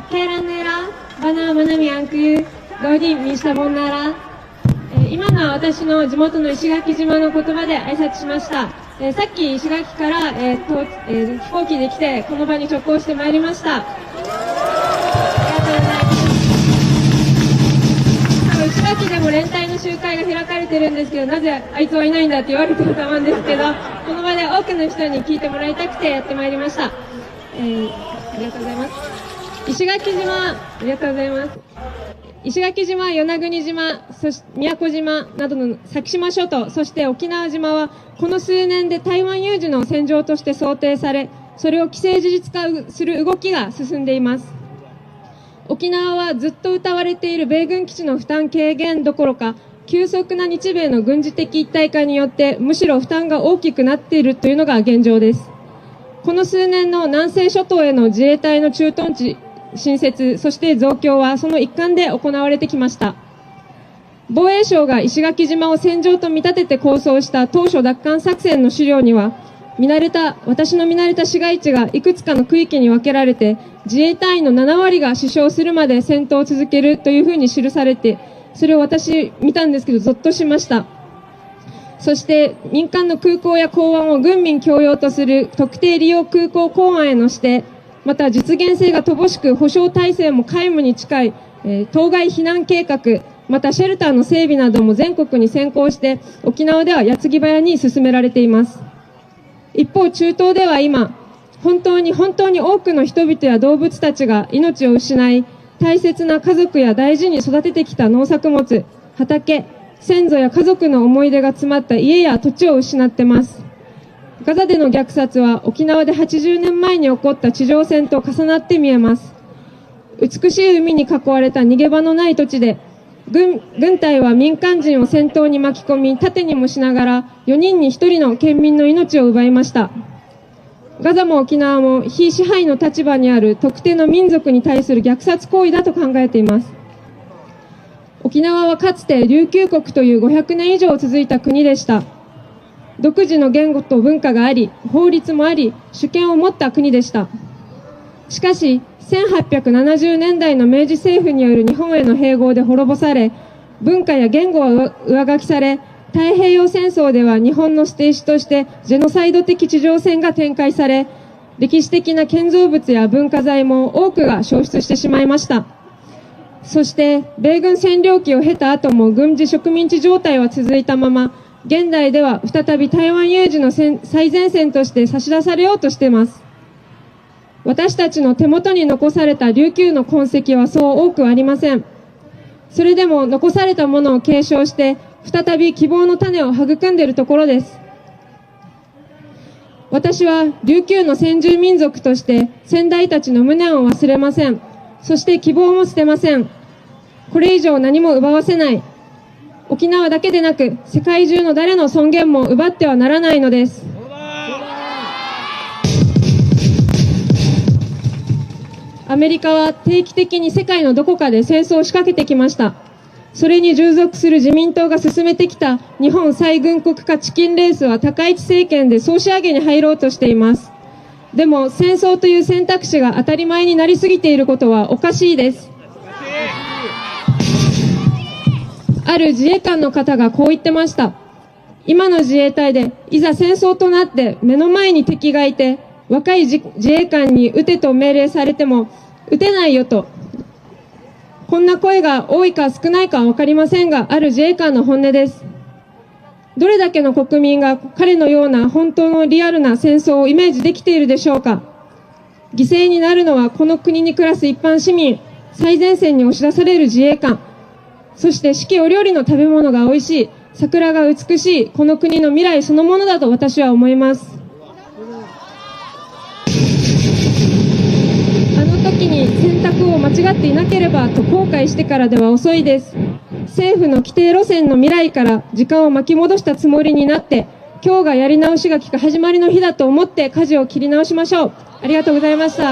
Kailan nila bana manami ang ku godi mistabon nara。今のは私の地元の石垣島の言葉で挨拶しました。さっき石垣から、飛行機で来てこの場に直行してまいりました。ありがとうございます。石垣でも連帯の集会が開かれてるんですけど、なぜあいつはいないんだって言われてると思うんですけど、この場で多くの人に聞いてもらいたくてやってまいりました。ありがとうございます。石垣島、ありがとうございます。石垣島、与那国島、そして宮古島などの先島諸島、そして沖縄島はこの数年で台湾有事の戦場として想定され、それを既成事実化する動きが進んでいます。沖縄はずっと謳われている米軍基地の負担軽減どころか、急速な日米の軍事的一体化によってむしろ負担が大きくなっているというのが現状です。この数年の南西諸島への自衛隊の駐屯地新設、そして増強はその一環で行われてきました。防衛省が石垣島を戦場と見立てて構想した当初奪還作戦の資料には、私の見慣れた市街地がいくつかの区域に分けられて、自衛隊員の7割が死傷するまで戦闘を続けるというふうに記されて、それを私見たんですけどゾッとしました。そして民間の空港や港湾を軍民共用とする特定利用空港港湾への指定、また実現性が乏しく保障体制も皆無に近い、当該避難計画、またシェルターの整備なども全国に先行して沖縄では矢継ぎ早に進められています。一方、中東では今本当に多くの人々や動物たちが命を失い、大切な家族や大事に育ててきた農作物、畑、先祖や家族の思い出が詰まった家や土地を失っています。ガザでの虐殺は沖縄で80年前に起こった地上戦と重なって見えます。美しい海に囲われた逃げ場のない土地で軍隊は民間人を戦闘に巻き込み、盾にもしながら4人に1人の県民の命を奪いました。ガザも沖縄も非支配の立場にある特定の民族に対する虐殺行為だと考えています。沖縄はかつて琉球国という500年以上続いた国でした。独自の言語と文化があり、法律もあり、主権を持った国でした。しかし、1870年代の明治政府による日本への併合で滅ぼされ、文化や言語は上書きされ、太平洋戦争では日本の捨て石としてジェノサイド的地上戦が展開され、歴史的な建造物や文化財も多くが消失してしまいました。そして、米軍占領期を経た後も軍事植民地状態は続いたまま、現代では再び台湾有事の最前線として差し出されようとしています。私たちの手元に残された琉球の痕跡はそう多くありません。それでも残されたものを継承して再び希望の種を育んでいるところです。私は琉球の先住民族として先代たちの無念を忘れません。そして希望も捨てません。これ以上何も奪わせない。沖縄だけでなく世界中の誰の尊厳も奪ってはならないのです。アメリカは定期的に世界のどこかで戦争を仕掛けてきました。それに従属する自民党が進めてきた日本再軍国化チキンレースは高市政権で総仕上げに入ろうとしています。でも戦争という選択肢が当たり前になりすぎていることはおかしいです。ある自衛官の方がこう言ってました。今の自衛隊でいざ戦争となって目の前に敵がいて若い自衛官に撃てと命令されても撃てないよと。こんな声が多いか少ないかは分かりませんが、ある自衛官の本音です。どれだけの国民が彼のような本当のリアルな戦争をイメージできているでしょうか。犠牲になるのはこの国に暮らす一般市民、最前線に押し出される自衛官、そして四季折々の食べ物が美味しい、桜が美しいこの国の未来そのものだと私は思います。あの時に選択を間違っていなければと後悔してからでは遅いです。政府の規定路線の未来から時間を巻き戻したつもりになって、今日がやり直しがきく始まりの日だと思って舵を切り直しましょう。ありがとうございました。